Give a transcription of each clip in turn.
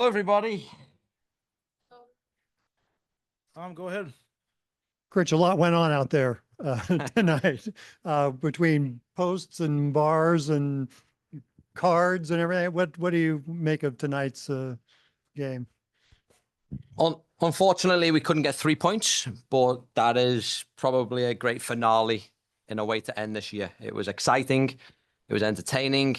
Hello, everybody. Go ahead. Critch, a lot went on out there tonight between posts and bars and cards and everything. What do you make of tonight's game? Unfortunately, we couldn't get 3 points, but that is probably a great finale in a way to end this year. It was exciting. It was entertaining.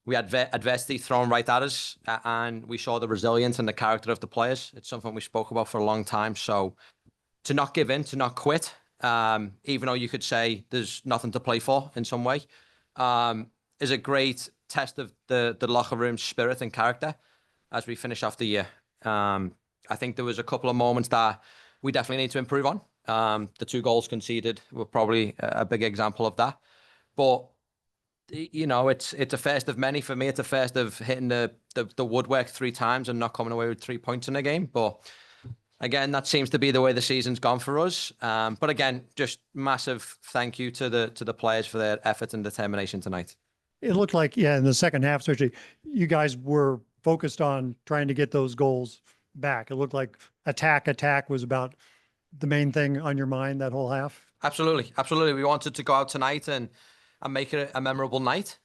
We had adversity thrown right at us, and we saw the resilience and the character of the players. It's something we spoke about for a long time. So to not give in, to not quit, even though you could say there's nothing to play for in some way, is a great test of the locker room spirit and character as we finish off the year. I think there was a couple of moments that we definitely need to improve on. The 2 goals conceded were probably a big example of that. But you know, it's a first of many for me. It's a first of hitting the woodwork 3 times and not coming away with 3 points in a game. But again, that seems to be the way the season's gone for us. But again, just massive thank you to the players for their effort and determination tonight. It looked like, yeah, in the second half, especially, you guys were focused on trying to get those goals back. It looked like attack was about the main thing on your mind that whole half. Absolutely. Absolutely. We wanted to go out tonight and make it a memorable night,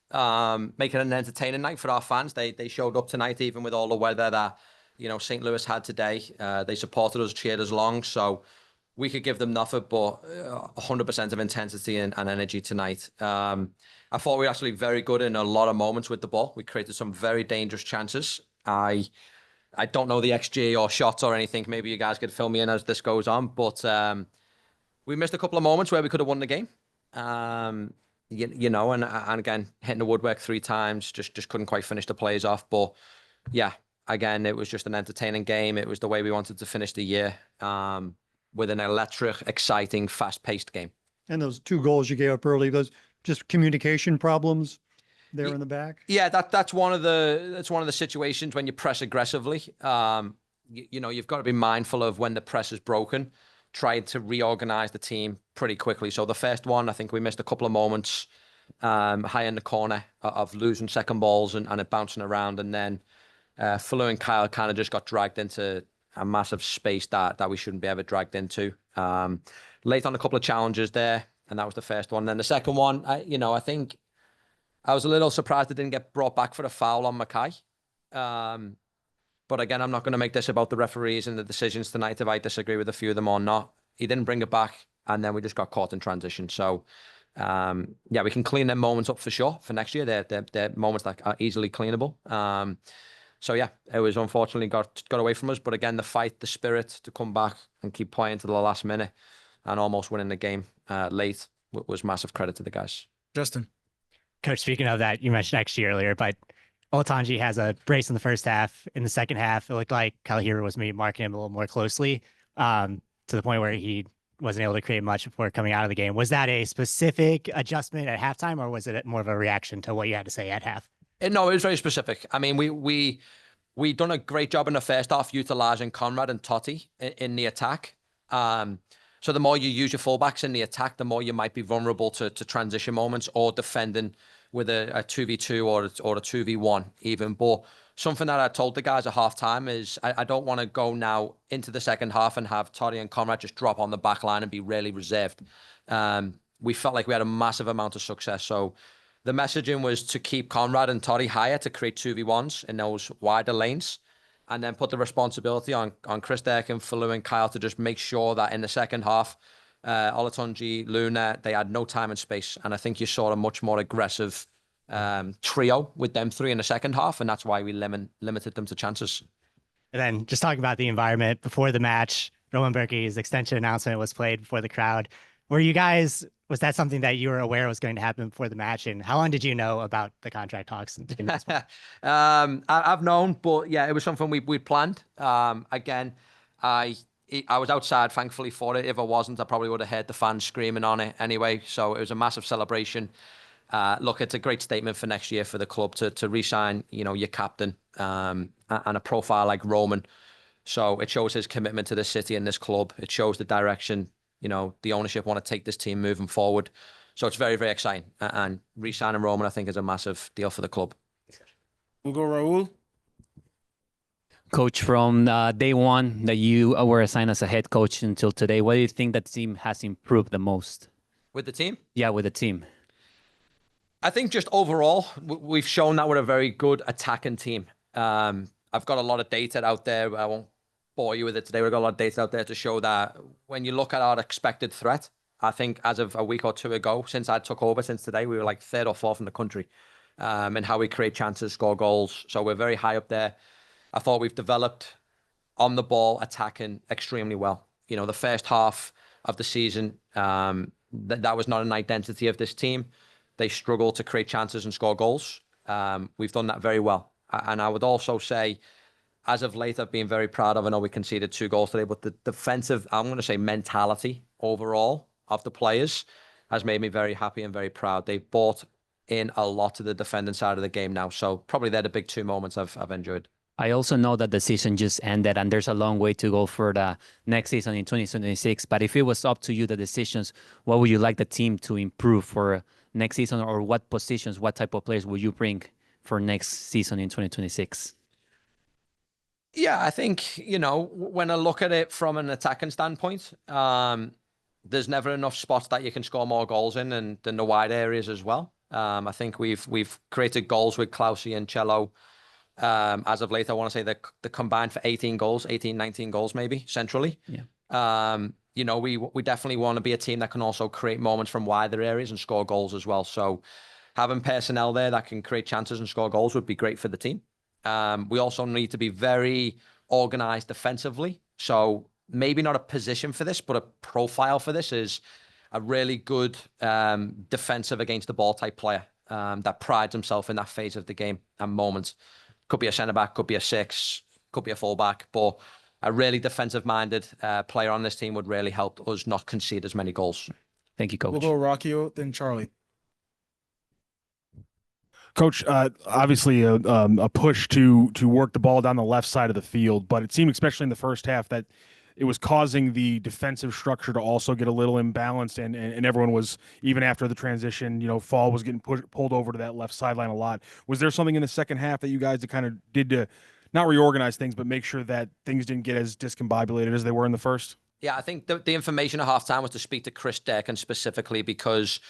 make it an entertaining night for our fans. They showed up tonight, even with all the weather that, you know, St. Louis had today. They supported us, cheered us along. So we could give them nothing but 100% of intensity and energy tonight. I thought we were actually very good in a lot of moments with the ball. We created some very dangerous chances. I don't know the XG or shots or anything. Maybe you guys could fill me in as this goes on. But we missed a couple of moments where we could have won the game. You know, and again, hitting the woodwork 3 times, just couldn't quite finish the plays off. But yeah, again, it was just an entertaining game. It was the way we wanted to finish the year, with an electric, exciting, fast-paced game. And those 2 goals you gave up early, those just communication problems there in the back. Yeah, that's one of the situations when you press aggressively. You know, you've got to be mindful of when the press is broken. Tried to reorganize the team pretty quickly. So the first one, I think we missed a couple of moments high in the corner of losing second balls and it bouncing around. And then Falou and Kyle kind of just got dragged into a massive space that we shouldn't be ever dragged into. Late on a couple of challenges there, and that was the first one. And then the second one, I think I was a little surprised it didn't get brought back for a foul on Mackay. But again, I'm not going to make this about the referees and the decisions tonight if I disagree with a few of them or not. He didn't bring it back, and then we just got caught in transition. So, yeah, we can clean them moments up for sure for next year. They're moments that are easily cleanable. So, yeah, it was unfortunately got away from us. But again, the fight, the spirit to come back and keep playing to the last minute and almost winning the game late was massive credit to the guys. Justin. Coach, speaking of that, you mentioned XG earlier, but Olatunji has a brace in the first half. In the second half, it looked like Kyle Hero was maybe marking him a little more closely, to the point where he wasn't able to create much before coming out of the game. Was that a specific adjustment at halftime, or was it more of a reaction to what you had to say at half? No, it was very specific. I mean, we done a great job in the first half utilizing Conrad and Totti in the attack. So the more you use your fullbacks in the attack, the more you might be vulnerable to transition moments or defending with a 2v2 or a 2v1 even. But something that I told the guys at halftime is I don't want to go now into the second half and have Totti and Conrad just drop on the back line and be really reserved. We felt like we had a massive amount of success. So the messaging was to keep Conrad and Totti higher to create 2v1s in those wider lanes, and then put the responsibility on Chris Derkin, Falou and Kyle to just make sure that in the second half, Olatunji, Luna, they had no time and space. And I think you saw a much more aggressive trio with them 3 in the second half, and that's why we limited them to chances. And then just talking about the environment before the match, Roman Bürki's extension announcement was played before the crowd. Was that something that you were aware was going to happen before the match? And how long did you know about the contract talks? I've known, but yeah, it was something we'd planned. Again, I was outside, thankfully, for it. If I wasn't, I probably would have heard the fans screaming on it anyway. So it was a massive celebration. Look, it's a great statement for next year for the club to re-sign, your captain and a profile like Roman. So it shows his commitment to this city and this club. It shows the direction, the ownership want to take this team moving forward. So it's very, very exciting. And re-signing Roman, I think, is a massive deal for the club. We'll go Raul. Coach, from day one that you were assigned as a head coach until today, what do you think that team has improved the most? With the team? Yeah, with the team. I think just overall, we've shown that we're a very good attacking team. I've got a lot of data out there. I won't bore you with it today. We've got a lot of data out there to show that when you look at our expected threat, I think as of a week or two ago, since I took over, since today, we were like 3rd or 4th in the country in how we create chances, score goals. So we're very high up there. I thought we've developed on the ball attacking extremely well. You know, the first half of the season, that was not an identity of this team. They struggle to create chances and score goals. We've done that very well. And I would also say, as of late, I've been very proud of, I know we conceded 2 goals today, but the defensive, I'm going to say mentality overall of the players has made me very happy and very proud. They've bought in a lot to the defending side of the game now. So probably they're the big 2 moments I've enjoyed. I also know that the season just ended and there's a long way to go for the next season in 2026. But if it was up to you, the decisions, what would you like the team to improve for next season, or what positions, what type of players will you bring for next season in 2026? Yeah, I think, you know, when I look at it from an attacking standpoint, there's never enough spots that you can score more goals in and than the wide areas as well. I think we've created goals with Clousie and Cello. As of late, I want to say that the combined for 18 goals, 18, 19 goals maybe centrally. Yeah. You know, we definitely want to be a team that can also create moments from wider areas and score goals as well. So having personnel there that can create chances and score goals would be great for the team. We also need to be very organized defensively. So maybe not a position for this, but a profile for this is a really good defensive against the ball type player that prides himself in that phase of the game and moments. Could be a centre-back, could be a 6, could be a full-back, but a really defensive-minded player on this team would really help us not concede as many goals. Thank you, Coach. We'll go Rocky, then Charlie. Coach, obviously a push to work the ball down the left side of the field, but it seemed, especially in the first half, that it was causing the defensive structure to also get a little imbalanced, and everyone was, even after the transition, you know, Fall was getting pulled over to that left sideline a lot. Was there something in the second half that you guys kind of did to not reorganize things, but make sure that things didn't get as discombobulated as they were in the first? Yeah, I think the information at halftime was to speak to Chris Durkin specifically, because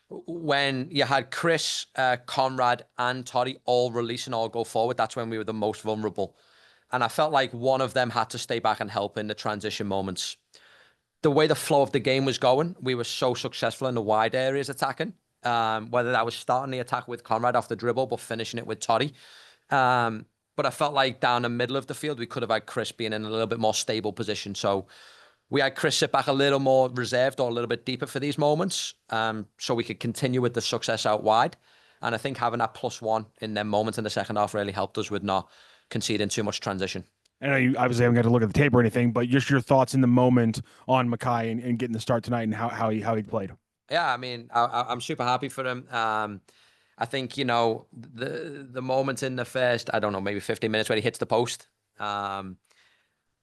when you had Chris, Conrad, and Toddy all release and all go forward, that's when we were the most vulnerable. And I felt like one of them had to stay back and help in the transition moments. The way the flow of the game was going, we were so successful in the wide areas attacking, whether that was starting the attack with Conrad off the dribble, but finishing it with Toddy. But I felt like down the middle of the field, we could have had Chris being in a little bit more stable position. So we had Chris sit back a little more reserved or a little bit deeper for these moments, so we could continue with the success out wide. And I think having that +1 in them moments in the second half really helped us with not conceding too much transition. I know you obviously haven't got to look at the tape or anything, but just your thoughts in the moment on Mackay and getting the start tonight and how he played. Yeah, I mean, I'm super happy for him. I think, you know, the moment in the first, I don't know, maybe 15 minutes where he hits the post,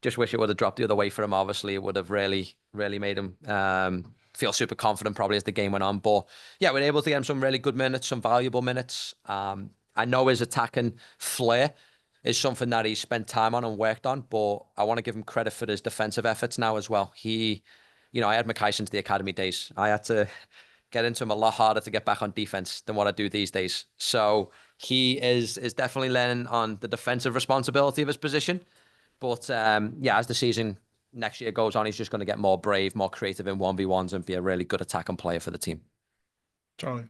just wish it would have dropped the other way for him. Obviously, it would have really, really made him feel super confident probably as the game went on. But yeah, we were able to get him some really good minutes, some valuable minutes. I know his attacking flair is something that he spent time on and worked on, but I want to give him credit for his defensive efforts now as well. He, you know, I had Mackay since the academy days. I had to get into him a lot harder to get back on defense than what I do these days. So he is definitely learning on the defensive responsibility of his position. But yeah, as the season next year goes on, he's just going to get more brave, more creative in 1v1s and be a really good attacking player for the team. Charlie.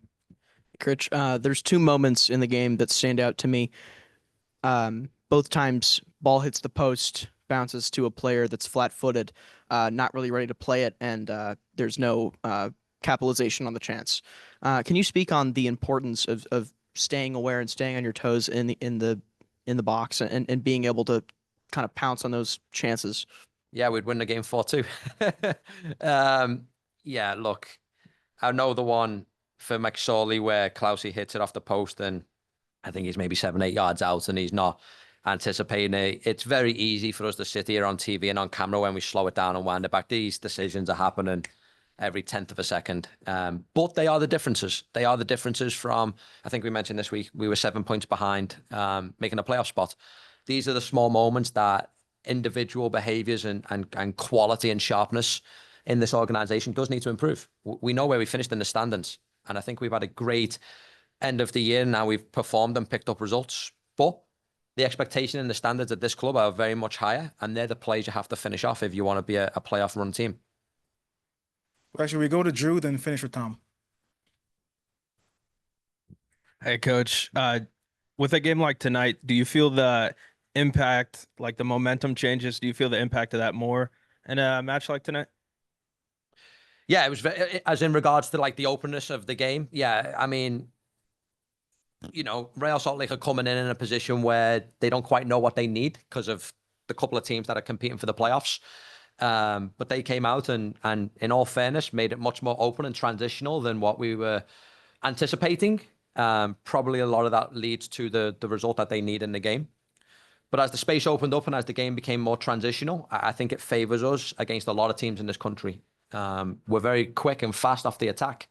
Critch, there's 2 moments in the game that stand out to me. Both times ball hits the post, bounces to a player that's flat-footed, not really ready to play it, and there's no capitalization on the chance. Can you speak on the importance of staying aware and staying on your toes in the box and being able to kind of pounce on those chances? Yeah, we'd win the game 4-2. Yeah, look, I know the one for McSorley where Clousie hits it off the post and I think he's maybe 7-8 yards out and he's not anticipating it. It's very easy for us to sit here on TV and on camera when we slow it down and wind it back. These decisions are happening every 10th of a second. But they are the differences. They are the differences from, I think we mentioned this week, we were 7 points behind making a playoff spot. these are the small moments that individual behaviors and quality and sharpness in this organization does need to improve. We know where we finished in the standings, and I think we've had a great end of the year. Now we've performed and picked up results, but the expectation and the standards at this club are very much higher, and they're the plays you have to finish off if you want to be a playoff run team. Actually, we go to Drew, then finish with Tom. Hey, Coach. With a game like tonight, do you feel the impact, like the momentum changes? Do you feel the impact of that more in a match like tonight? Yeah, it was as in regards to like the openness of the game. Yeah, I mean, Real Salt Lake are coming in a position where they don't quite know what they need because of the couple of teams that are competing for the playoffs. But they came out and in all fairness, made it much more open and transitional than what we were anticipating. Probably a lot of that leads to the result that they need in the game. But as the space opened up and as the game became more transitional, I think it favors us against a lot of teams in this country. We're very quick and fast off the attack.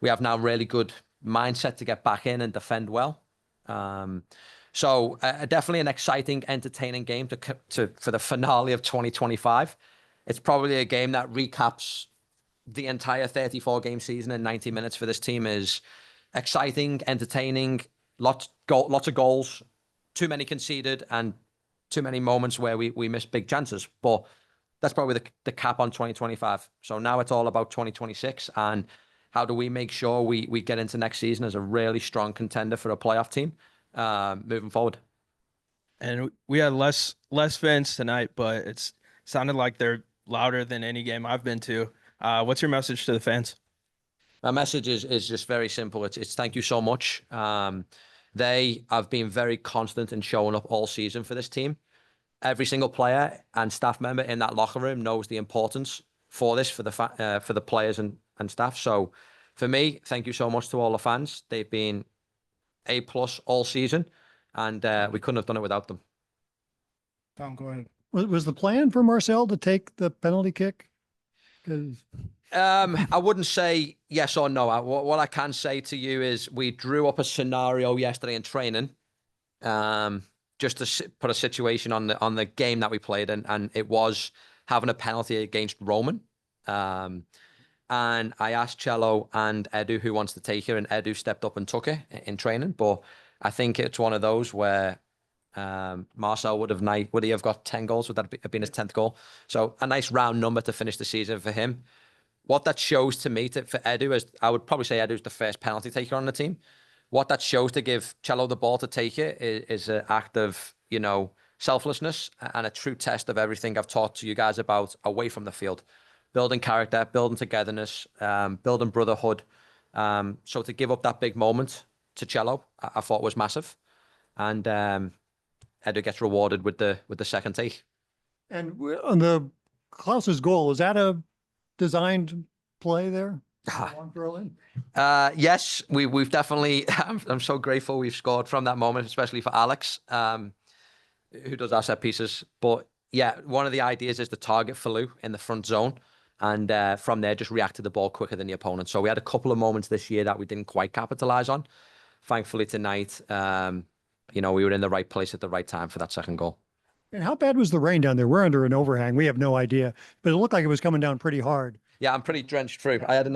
We have now really good mindset to get back in and defend well. So definitely an exciting, entertaining game for the finale of 2025. It's probably a game that recaps the entire 34-game season in 90 minutes for this team. Is exciting, entertaining, lots of goals, too many conceded, and too many moments where we missed big chances. But that's probably the cap on 2025. So now it's all about 2026 and how do we make sure we get into next season as a really strong contender for a playoff team moving forward. And we had less fans tonight, but it sounded like they're louder than any game I've been to. What's your message to the fans? My message is just very simple. It's thank you so much. They have been very constant in showing up all season for this team. Every single player and staff member in that locker room knows the importance for this for the players and staff. So for me, thank you so much to all the fans. They've been A+ all season, and we couldn't have done it without them. Tom, go ahead. Was the plan for Marcel to take the penalty kick? I wouldn't say yes or no. What I can say to you is we drew up a scenario yesterday in training, just to put a situation on the game that we played, and it was having a penalty against Roman. And I asked Cello and Edu who wants to take it, and Edu stepped up and took it in training. But I think it's one of those where Marcel would he have got 10 goals? Would that have been his 10th goal? So a nice round number to finish the season for him. What that shows to me for Edu is, I would probably say Edu's the first penalty taker on the team. What that shows to give Cello the ball to take it is an act of, selflessness and a true test of everything I've talked to you guys about away from the field. Building character, building togetherness, building brotherhood. So to give up that big moment to Cello, I thought was massive. And Edu gets rewarded with the second take. And on the Klaus's goal, is that a designed play there? Yes, we've definitely. I'm so grateful we've scored from that moment, especially for Alex, who does our set pieces. But yeah, one of the ideas is the target for Lou in the front zone, and from there just react to the ball quicker than the opponent. So we had a couple of moments this year that we didn't quite capitalize on. Thankfully tonight, we were in the right place at the right time for that second goal. And how bad was the rain down there? We're under an overhang. We have no idea, but it looked like it was coming down pretty hard. Yeah, I'm pretty drenched through. I had a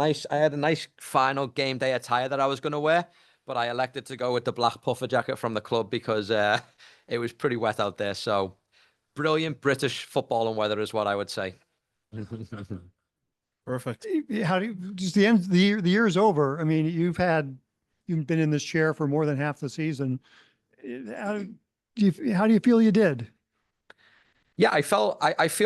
nice final game day attire that I was going to wear, but I elected to go with the black puffer jacket from the club because it was pretty wet out there. So brilliant British football and weather is what I would say. Perfect. How do you, just the end, the year is over. I mean, you've been in this chair for more than half the season. How do you feel you did? Yeah, I feel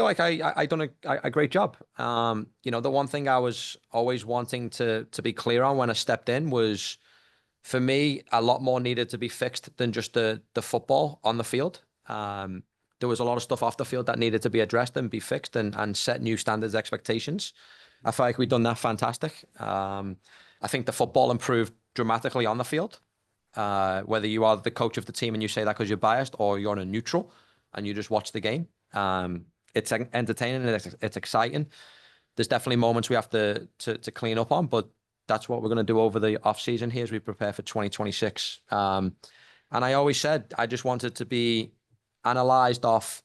like I done a great job. The one thing I was always wanting to be clear on when I stepped in was, for me, a lot more needed to be fixed than just the football on the field. There was a lot of stuff off the field that needed to be addressed and be fixed and set new standards, expectations. I feel like we've done that fantastic. I think the football improved dramatically on the field. Whether you are the coach of the team and you say that because you're biased, or you're on a neutral and you just watch the game. It's entertaining and it's exciting. There's definitely moments we have to clean up on, but that's what we're going to do over the off season here as we prepare for 2026. And I always said I just wanted to be analyzed off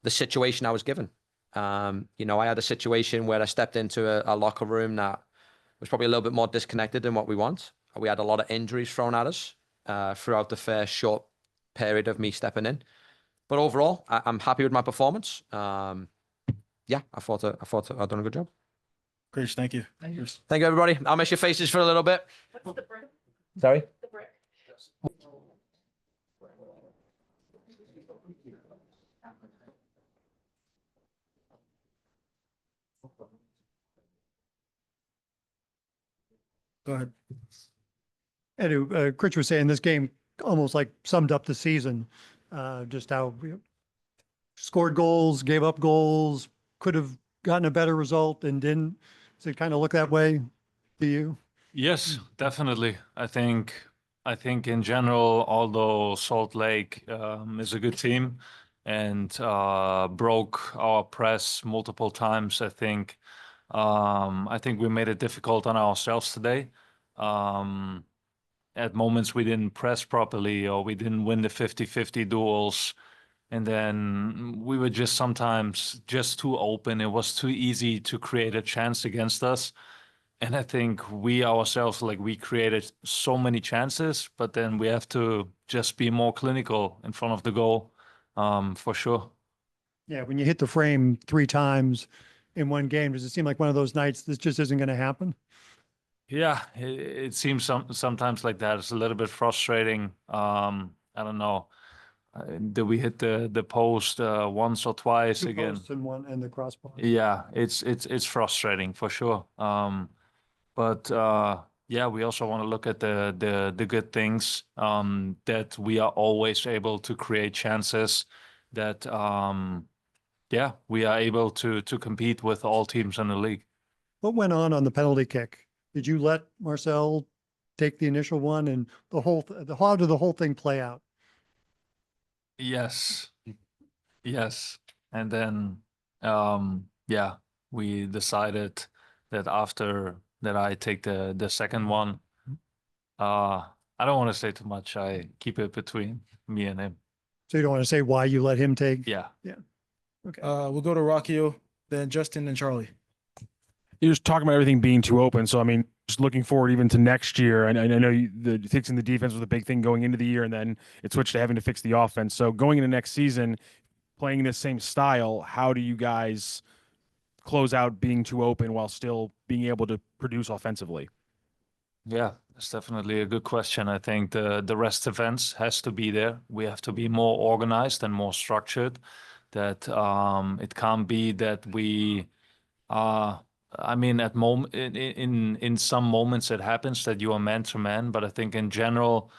the situation I was given. You know, I had a situation where I stepped into a locker room that was probably a little bit more disconnected than what we want. We had a lot of injuries thrown at us throughout the first short period of me stepping in. But overall, I'm happy with my performance. Yeah, I thought I'd done a good job. Great, thank you. Thank you, everybody. I'll miss your faces for a little bit. Sorry? Go ahead. Edu, Critch was saying this game almost like summed up the season, just how scored goals, gave up goals, could have gotten a better result and didn't. Does it kind of look that way to you? Yes, definitely. I think in general, although Salt Lake is a good team and broke our press multiple times, I think we made it difficult on ourselves today. At moments we didn't press properly or we didn't win the 50-50 duels. And then we were just sometimes just too open. It was too easy to create a chance against us. And I think we ourselves, like we created so many chances, but then we have to just be more clinical in front of the goal, for sure. Yeah, when you hit the frame 3 times in one game, does it seem like one of those nights this just isn't going to happen? Yeah, it seems sometimes like that. It's a little bit frustrating. I don't know. Did we hit the post once or twice 2 again? posts and one and the crossbar. Yeah, it's frustrating for sure. But yeah, we also want to look at the good things, that we are always able to create chances, that yeah, we are able to compete with all teams in the league. What went on the penalty kick? Did you let Marcel take the initial one and how did the whole thing play out? Yes. And then yeah, we decided that after that I take the second one. I don't want to say too much. I keep it between me and him. So you don't want to say why you let him take? Yeah. Okay. We'll go to Rockio, then Justin, and Charlie. You're just talking about everything being too open. So, I mean, just looking forward even to next year. And I know fixing the defense was a big thing going into the year, and then it switched to having to fix the offense. So going into next season, playing this same style, how do you guys close out being too open while still being able to produce offensively? Yeah, that's definitely a good question. I think the rest defense has to be there. We have to be more organized and more structured. That it can't be that we I mean, in some moments it happens that you are man to man, but I think in general,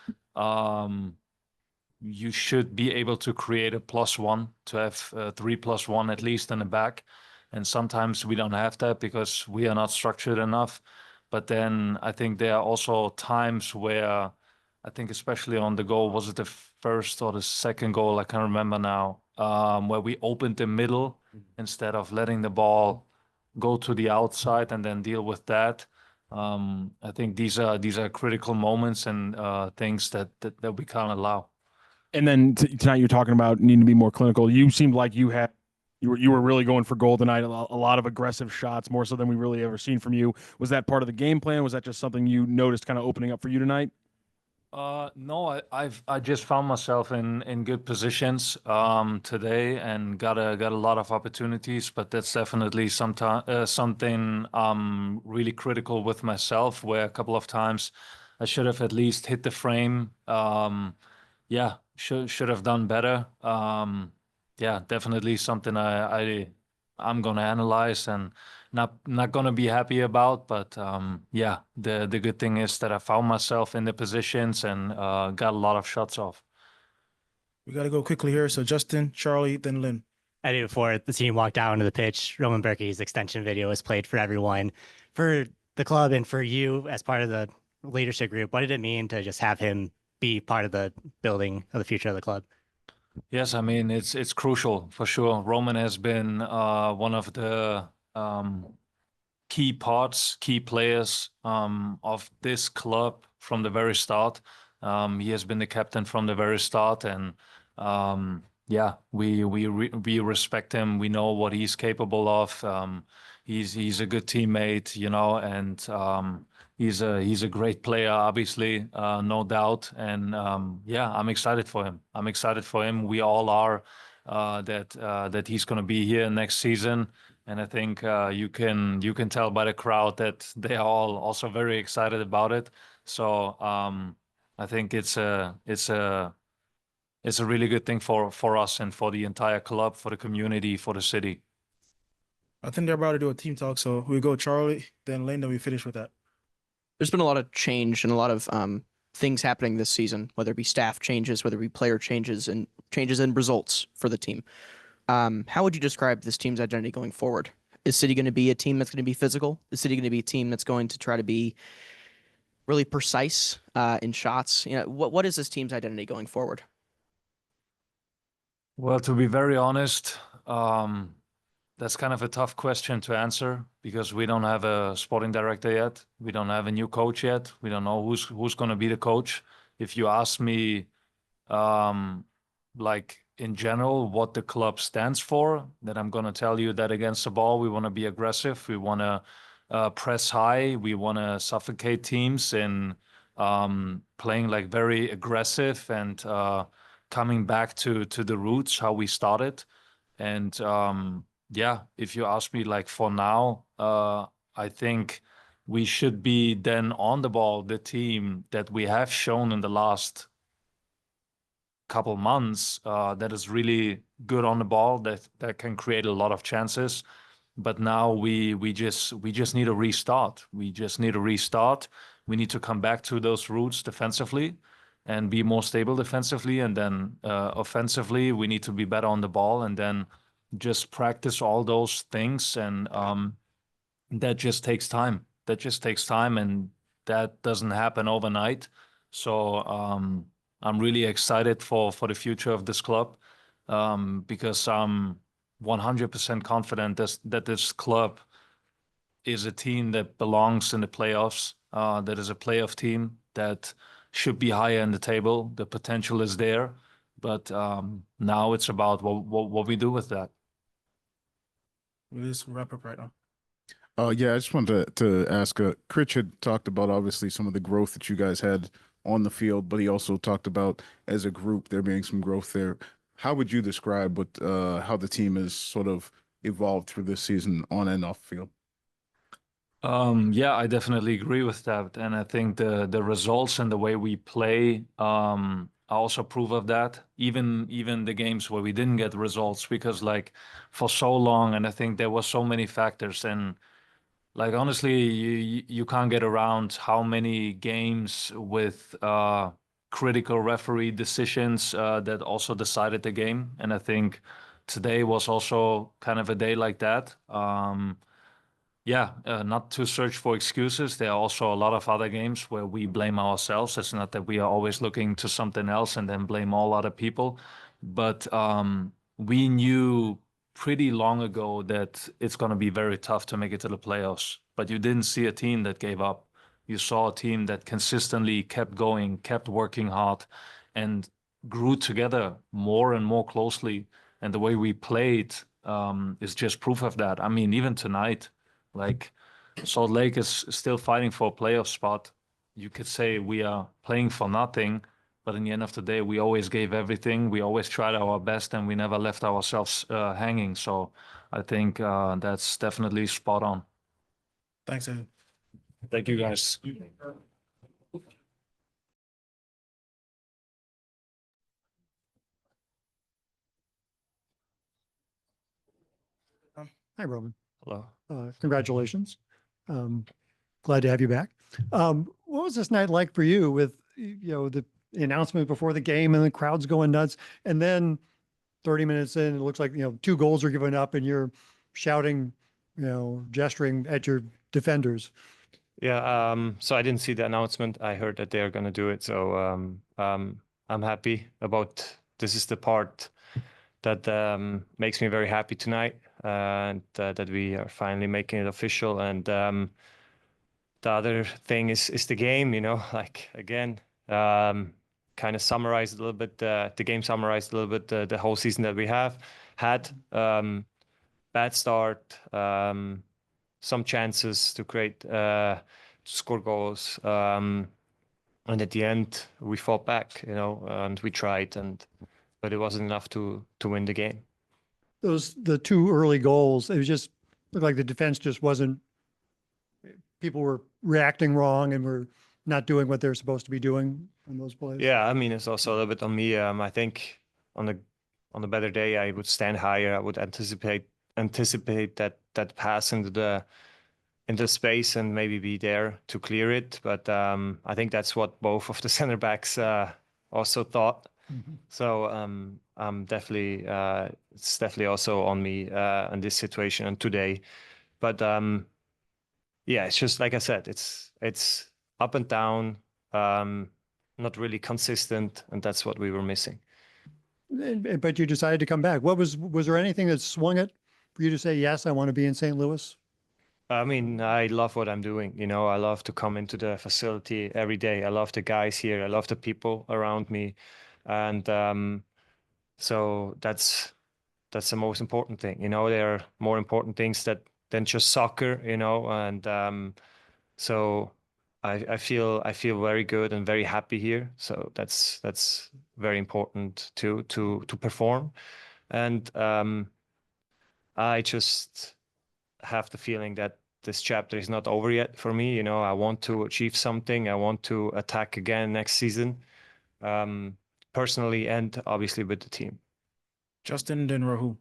you should be able to create a +1, to have 3+1 at least in the back. And sometimes we don't have that because we are not structured enough. But then I think there are also times where I think especially on the goal, was it the first or the second goal? I can't remember now, where we opened the middle instead of letting the ball go to the outside and then deal with that. I think these are critical moments and things that we can't allow. And then tonight you're talking about needing to be more clinical. You seemed like you were really going for goal tonight. A lot of aggressive shots, more so than we really ever seen from you. Was that part of the game plan? Was that just something you noticed kind of opening up for you tonight? No, I just found myself in good positions today and got a lot of opportunities, but that's definitely something really critical with myself, where a couple of times I should have at least hit the frame. Yeah, should have done better. Yeah, definitely something I'm gonna analyze and not gonna be happy about. But yeah, the good thing is that I found myself in the positions and got a lot of shots off. We got to go quickly here. So Justin, Charlie, then Lynn. I did before the team walked out onto the pitch. Roman Bürki's extension video was played for everyone, for the club and for you as part of the leadership group. What did it mean to just have him be part of the building of the future of the club? Yes, I mean it's crucial for sure. Roman has been one of the key players of this club from the very start. He has been the captain from the very start, and yeah, we respect him. We know what he's capable of. He's a good teammate, you know, and he's a great player, obviously, no doubt. And yeah, I'm excited for him. I'm excited for him. We all are that he's going to be here next season. And I think you can tell by the crowd that they are all also very excited about it. So I think it's a really good thing for us and for the entire club, for the community, for the city. I think they're about to do a team talk, so we go Charlie, then Lane, then we finish with that. There's been a lot of change and a lot of things happening this season, whether it be staff changes, whether it be player changes, and changes in results for the team. How would you describe this team's identity going forward? Is City going to be a team that's going to be physical? Is City going to be a team that's going to try to be really precise in shots? You know, what is this team's identity going forward? Well, to be very honest, that's kind of a tough question to answer because we don't have a sporting director yet. We don't have a new coach yet. We don't know who's going to be the coach. If you ask me, like in general, what the club stands for, then I'm going to tell you that against the ball, we want to be aggressive. We want to press high. We want to suffocate teams in playing like very aggressive and coming back to the roots, how we started. And yeah, if you ask me, like for now, I think we should be then on the ball, the team that we have shown in the last couple months that is really good on the ball, that can create a lot of chances. But now we just need a restart. We just need a restart. We need to come back to those roots defensively and be more stable defensively. And then offensively, we need to be better on the ball and then just practice all those things. And that just takes time. That just takes time. And that doesn't happen overnight. So I'm really excited for the future of this club because I'm 100% confident that this club is a team that belongs in the playoffs, that is a playoff team that should be higher in the table. The potential is there, but now it's about what we do with that. We'll just wrap up right now. Yeah, I just wanted to ask, Critch had talked about obviously some of the growth that you guys had on the field, but he also talked about as a group there being some growth there. How would you describe how the team has sort of evolved through this season on and off field? Yeah, I definitely agree with that. And I think the results and the way we play are also proof of that. Even the games where we didn't get results, because like for so long, and I think there were so many factors, and like honestly, you can't get around how many games with critical referee decisions that also decided the game. And I think today was also kind of a day like that. Yeah, not to search for excuses. There are also a lot of other games where we blame ourselves. It's not that we are always looking to something else and then blame all other people. But we knew pretty long ago that it's going to be very tough to make it to the playoffs. But you didn't see a team that gave up. You saw a team that consistently kept going, kept working hard, and grew together more and more closely. And the way we played is just proof of that. I mean, even tonight, like Salt Lake is still fighting for a playoff spot. You could say we are playing for nothing, but in the end of the day, we always gave everything. We always tried our best, and we never left ourselves hanging. So I think that's definitely spot on. Thanks, Ed. Thank you, guys. Hi, Roman. Hello. Congratulations. Glad to have you back. What was this night like for you with, the announcement before the game and the crowd's going nuts, and then 30 minutes in, it looks like, 2 goals are given up and you're shouting, gesturing at your defenders. Yeah, so I didn't see the announcement. I heard that they are going to do it. So I'm happy about this. Is the part that makes me very happy tonight, and that we are finally making it official. And the other thing is the game, like again, kind of summarized a little bit the game, summarized a little bit the whole season that we have had. Bad start, some chances to create to score goals, and at the end we fought back, and we tried, but it wasn't enough to win the game. The two early goals, it was just looked like the defense just wasn't, people were reacting wrong and were not doing what they're supposed to be doing in those plays. Yeah, I mean, it's also a little bit on me. I think on a better day, I would stand higher. I would anticipate that pass into the space and maybe be there to clear it. But I think that's what both of the center backs also thought. So I'm definitely it's definitely also on me in this situation and today. But yeah, it's just like I said, it's up and down, not really consistent, and that's what we were missing. But you decided to come back. Was there anything that swung it for you to say, yes, I want to be in St. Louis? I mean, I love what I'm doing. I love to come into the facility every day. I love the guys here. I love the people around me. And so that's the most important thing. There are more important things than just soccer, and so I feel very good and very happy here. So that's very important to perform. And I just have the feeling that this chapter is not over yet for me. I want to achieve something. I want to attack again next season, personally and obviously with the team. Justin, then Rahul.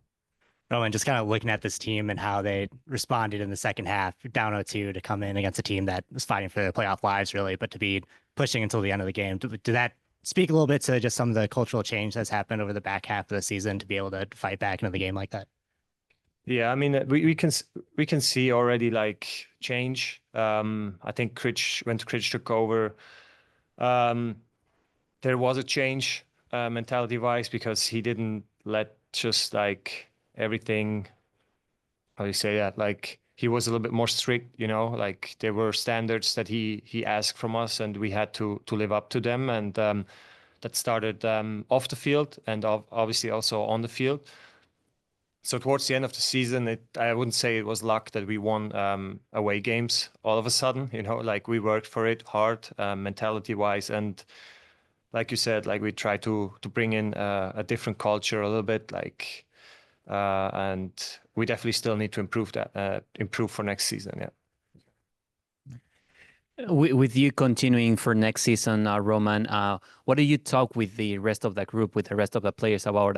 And just kind of looking at this team and how they responded in the second half, down 0-2 to come in against a team that was fighting for their playoff lives, really, but to be pushing until the end of the game. Did that speak a little bit to just some of the cultural change that's happened over the back half of the season to be able to fight back into the game like that? Yeah, I mean, we can see already like change. I think when Critch took over, there was a change mentality-wise, because he didn't let just like everything, how do you say that? Like he was a little bit more strict, like there were standards that he asked from us and we had to live up to them. And that started off the field and obviously also on the field. So towards the end of the season, I wouldn't say it was luck that we won away games all of a sudden, like we worked for it hard, mentality-wise. And like you said, like we try to bring in a different culture a little bit, like, and we definitely still need to improve for next season. Yeah. With you continuing for next season, Roman, what do you talk with the rest of the group, with the rest of the players about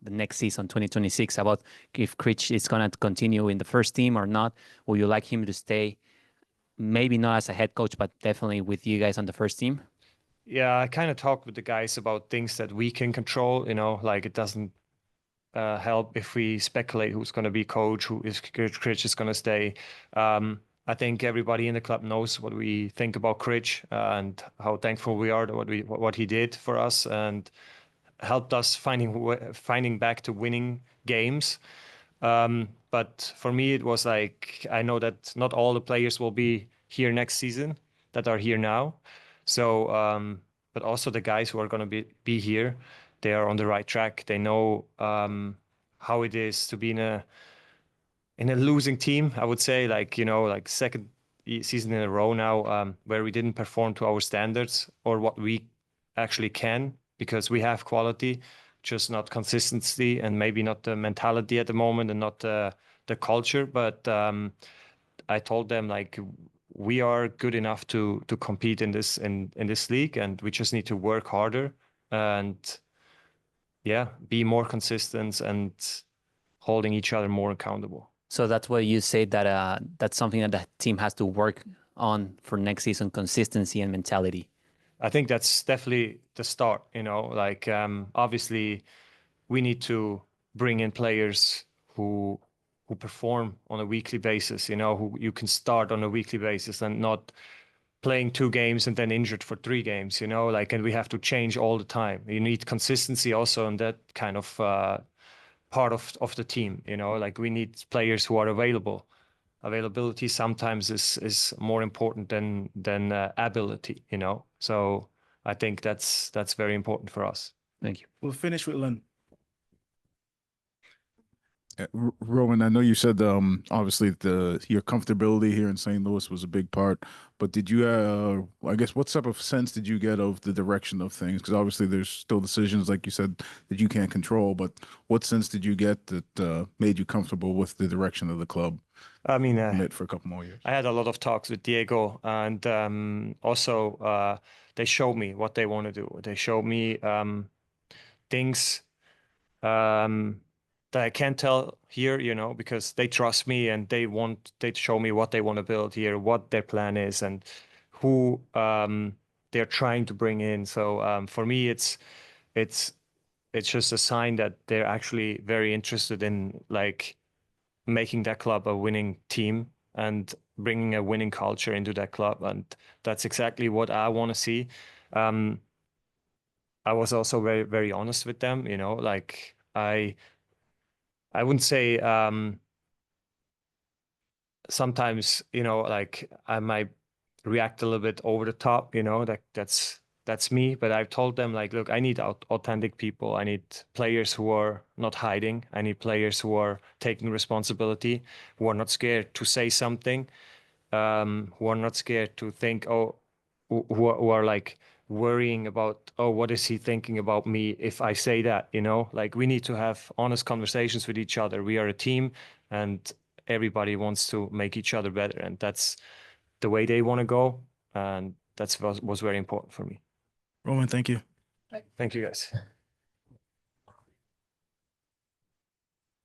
the next season, 2026, about if Critch is going to continue in the first team or not? Will you like him to stay, maybe not as a head coach, but definitely with you guys on the first team? Yeah, I kind of talked with the guys about things that we can control, like it doesn't help if we speculate who's going to be coach, who is Critch is going to stay. I think everybody in the club knows what we think about Critch and how thankful we are to what he did for us and helped us finding back to winning games. But for me, it was like, I know that not all the players will be here next season that are here now. So, but also the guys who are going to be here, they are on the right track. They know how it is to be in a losing team, I would say, like, like second season in a row now, where we didn't perform to our standards or what we actually can, because we have quality, just not consistency and maybe not the mentality at the moment and not the culture. But I told them, like, we are good enough to compete in this league, and we just need to work harder and be more consistent and holding each other more accountable. So that's why you say that that's something that the team has to work on for next season: consistency and mentality. I think that's definitely the start, like obviously we need to bring in players who perform on a weekly basis, who you can start on a weekly basis and not playing 2 games and then injured for 3 games, like, and we have to change all the time. You need consistency also in that kind of part of the team, like we need players who are available. Availability sometimes is more important than ability, so I think that's very important for us. Thank you. We'll finish with Len. Rowan, I know you said obviously your comfortability here in St. Louis was a big part, but did you I guess what type of sense did you get of the direction of things? Because obviously there's still decisions, like you said, that you can't control, but what sense did you get that made you comfortable with the direction of the club? I mean, Commit for a couple more years. I had a lot of talks with Diego, and also they showed me what they want to do. They showed me things that I can't tell here, you know, because they trust me and they show me what they want to build here, what their plan is, and who they're trying to bring in. So for me, it's just a sign that they're actually very interested in like making that club a winning team and bringing a winning culture into that club, and that's exactly what I want to see. I was also very, very honest with them, you know, like I wouldn't say sometimes, you know, like I might react a little bit over the top, you know, that's me. But I've told them like, look, I need authentic people. I need players who are not hiding. I need players who are taking responsibility, who are not scared to say something, who are not scared to think, who are like worrying about, what is he thinking about me if I say that, you know? Like we need to have honest conversations with each other. We are a team and everybody wants to make each other better, and that's the way they want to go, and was very important for me. Roman, thank you. Thank you, guys.